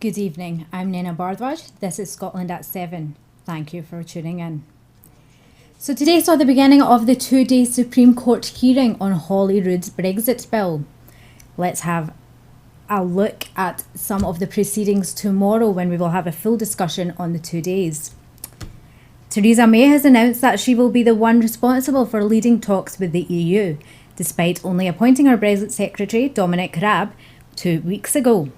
Good evening, I'm Nina Bardwaj. This is Scotland at 7. Thank you for tuning in. So today saw the beginning of the two-day Supreme Court hearing on Holyrood's Brexit bill. Let's have a look at some of the proceedings tomorrow when we will have a full discussion on the 2 days. Theresa May has announced that she will be the one responsible for leading talks with the EU, despite only appointing her Brexit Secretary, Dominic Raab, 2 weeks ago.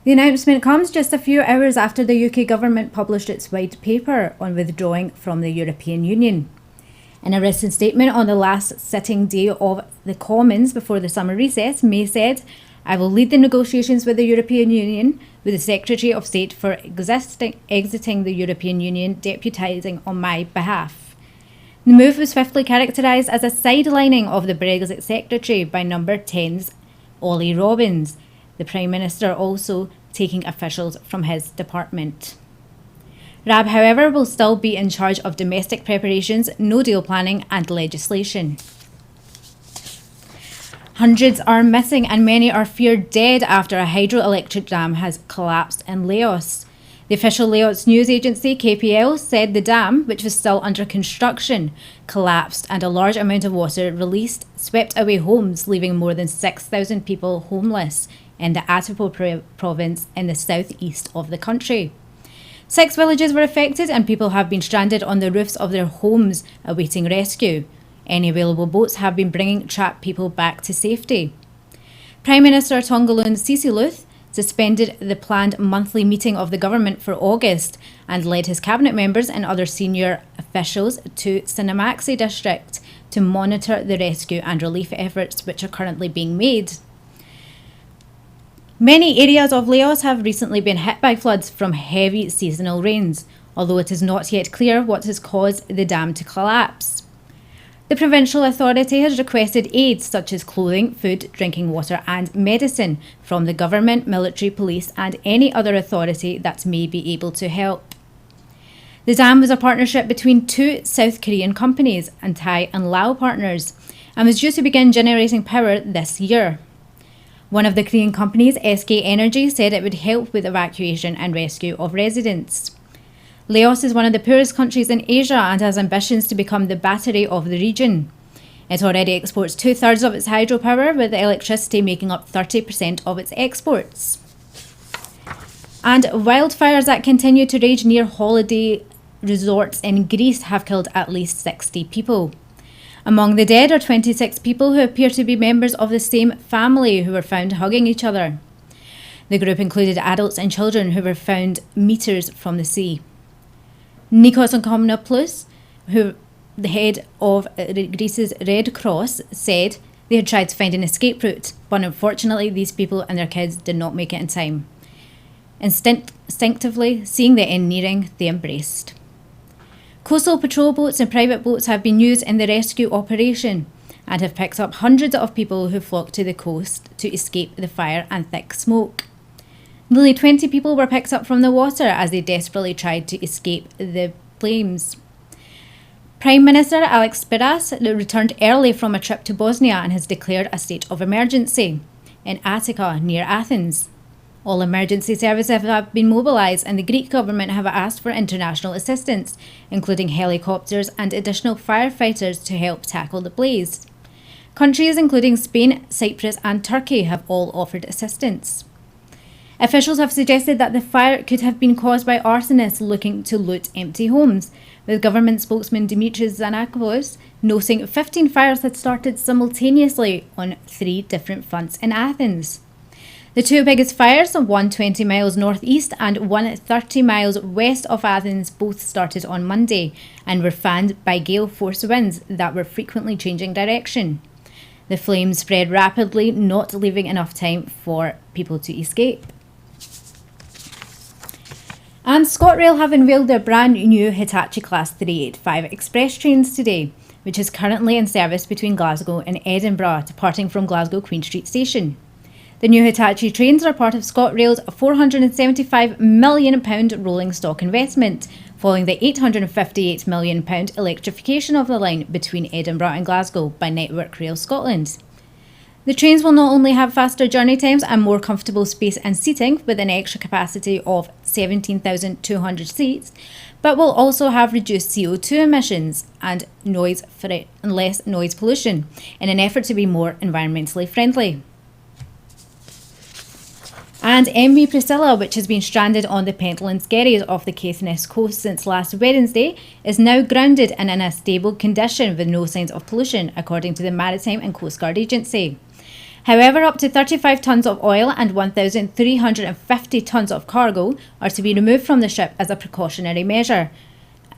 The announcement comes just a few hours after the UK government published its white paper on withdrawing from the European Union. In a written statement on the last sitting day of the Commons before the summer recess, May said, "I will lead the negotiations with the European Union, with the Secretary of State for exiting the European Union deputising on my behalf." The move was swiftly characterised as a sidelining of the Brexit Secretary by Number 10's Ollie Robbins, the Prime Minister also taking officials from his department. Raab, however, will still be in charge of domestic preparations, no-deal planning and legislation. Hundreds are missing and many are feared dead after a hydroelectric dam has collapsed in Laos. The official Laos news agency, KPL, said the dam, which was still under construction, collapsed and a large amount of water released swept away homes, leaving more than 6,000 people homeless in the Atipo province in the southeast of the country. 6 villages were affected and people have been stranded on the roofs of their homes awaiting rescue. Any available boats have been bringing trapped people back to safety. Prime Minister Tongaloon Sisiluth suspended the planned monthly meeting of the government for August and led his cabinet members and other senior officials to Cinemaxi district to monitor the rescue and relief efforts which are currently being made. Many areas of Laos have recently been hit by floods from heavy seasonal rains, although it is not yet clear what has caused the dam to collapse. The provincial authority has requested aid such as clothing, food, drinking water and medicine from the government, military, police and any other authority that may be able to help. The dam was a partnership between 2 South Korean companies and Thai and Lao partners and was due to begin generating power this year. One of the Korean companies, SK Energy, said it would help with evacuation and rescue of residents. Laos is one of the poorest countries in Asia and has ambitions to become the battery of the region. It already exports 2/3 of its hydropower, with electricity making up 30% of its exports. And wildfires that continue to rage near holiday resorts in Greece have killed at least 60 people. Among the dead are 26 people who appear to be members of the same family who were found hugging each other. The group included adults and children who were found meters from the sea. Nikos Ankomnopoulos, the head of Greece's Red Cross, said they had tried to find an escape route, but unfortunately these people and their kids did not make it in time. Instinctively, seeing the end nearing, they embraced. Coastal patrol boats and private boats have been used in the rescue operation and have picked up hundreds of people who flocked to the coast to escape the fire and thick smoke. Nearly 20 people were picked up from the water as they desperately tried to escape the flames. Prime Minister Alex Spiras returned early from a trip to Bosnia and has declared a state of emergency in Attica near Athens. All emergency services have been mobilised and the Greek government have asked for international assistance, including helicopters and additional firefighters to help tackle the blaze. Countries including Spain, Cyprus and Turkey have all offered assistance. Officials have suggested that the fire could have been caused by arsonists looking to loot empty homes, with government spokesman Dimitris Zanakopoulos noting 15 fires had started simultaneously on 3 different fronts in Athens. The 2 biggest fires, one 20 miles northeast and one 30 miles west of Athens, both started on Monday and were fanned by gale force winds that were frequently changing direction. The flames spread rapidly, not leaving enough time for people to escape. And ScotRail have unveiled their brand new Hitachi Class 385 express trains today, which is currently in service between Glasgow and Edinburgh, departing from Glasgow Queen Street Station. The new Hitachi trains are part of ScotRail's £475 million rolling stock investment, following the £858 million electrification of the line between Edinburgh and Glasgow by Network Rail Scotland. The trains will not only have faster journey times and more comfortable space and seating with an extra capacity of 17,200 seats, but will also have reduced CO2 emissions and less noise pollution in an effort to be more environmentally friendly. And MV Priscilla, which has been stranded on the Pentland Skerries off the Caithness coast since last Wednesday, is now grounded and in a stable condition with no signs of pollution, according to the Maritime and Coast Guard Agency. However, up to 35 tonnes of oil and 1,350 tonnes of cargo are to be removed from the ship as a precautionary measure,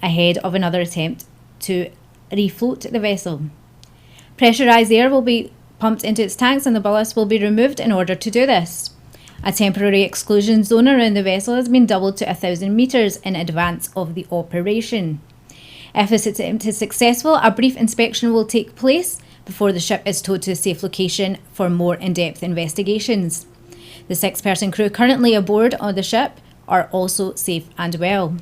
ahead of another attempt to refloat the vessel. Pressurised air will be pumped into its tanks and the ballast will be removed in order to do this. A temporary exclusion zone around the vessel has been doubled to 1,000 metres in advance of the operation. If this attempt is successful, a brief inspection will take place before the ship is towed to a safe location for more in-depth investigations. The 6-person crew currently aboard on the ship are also safe and well.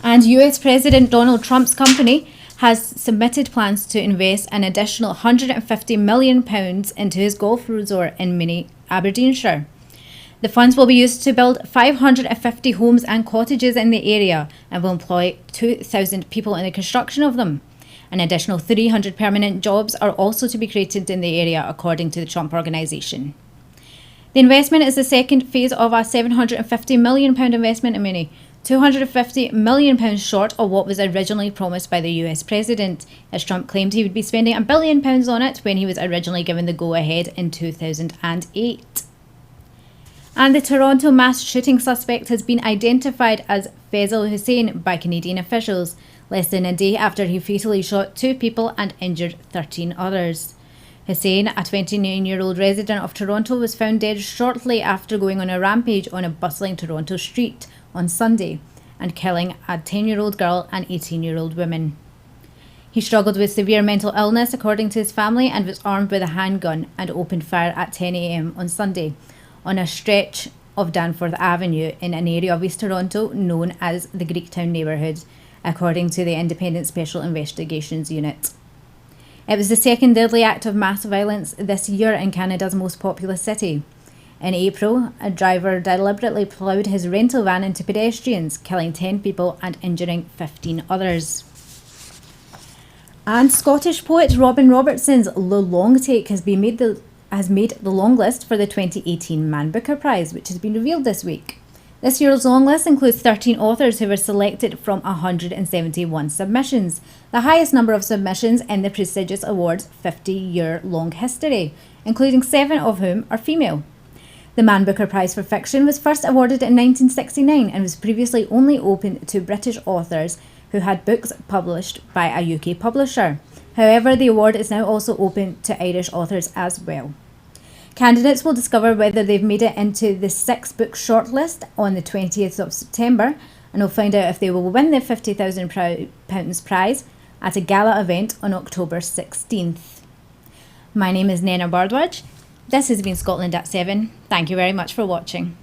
And US President Donald Trump's company has submitted plans to invest an additional £150 million into his golf resort in Mini Aberdeenshire. The funds will be used to build 550 homes and cottages in the area and will employ 2,000 people in the construction of them. An additional 300 permanent jobs are also to be created in the area, according to the Trump Organisation. The investment is the second phase of a £750 million investment in Mini, £250 million short of what was originally promised by the US President, as Trump claimed he would be spending £1 billion on it when he was originally given the go-ahead in 2008. And the Toronto mass shooting suspect has been identified as Faisal Hussein by Canadian officials, less than a day after he fatally shot 2 people and injured 13 others. Hussein, a 29-year-old resident of Toronto, was found dead shortly after going on a rampage on a bustling Toronto street on Sunday and killing a 10-year-old girl and 18-year-old woman. He struggled with severe mental illness, according to his family, and was armed with a handgun and opened fire at 10 a.m. on Sunday on a stretch of Danforth Avenue in an area of East Toronto known as the Greektown neighbourhood, according to the Independent Special Investigations Unit. It was the second deadly act of mass violence this year in Canada's most populous city. In April, a driver deliberately ploughed his rental van into pedestrians, killing 10 people and injuring 15 others. And Scottish poet Robin Robertson's The Long Take has made the long list for the 2018 Man Booker Prize, which has been revealed this week. This year's long list includes 13 authors who were selected from 171 submissions, the highest number of submissions in the prestigious award's 50-year-long history, including 7 of whom are female. The Man Booker Prize for Fiction was first awarded in 1969 and was previously only open to British authors who had books published by a UK publisher. However, the award is now also open to Irish authors as well. Candidates will discover whether they've made it into the 6-book shortlist on the 20th of September, and will find out if they will win the £50,000 prize at a gala event on October 16th. My name is Nena Bardwaj. This has been Scotland at 7. Thank you very much for watching.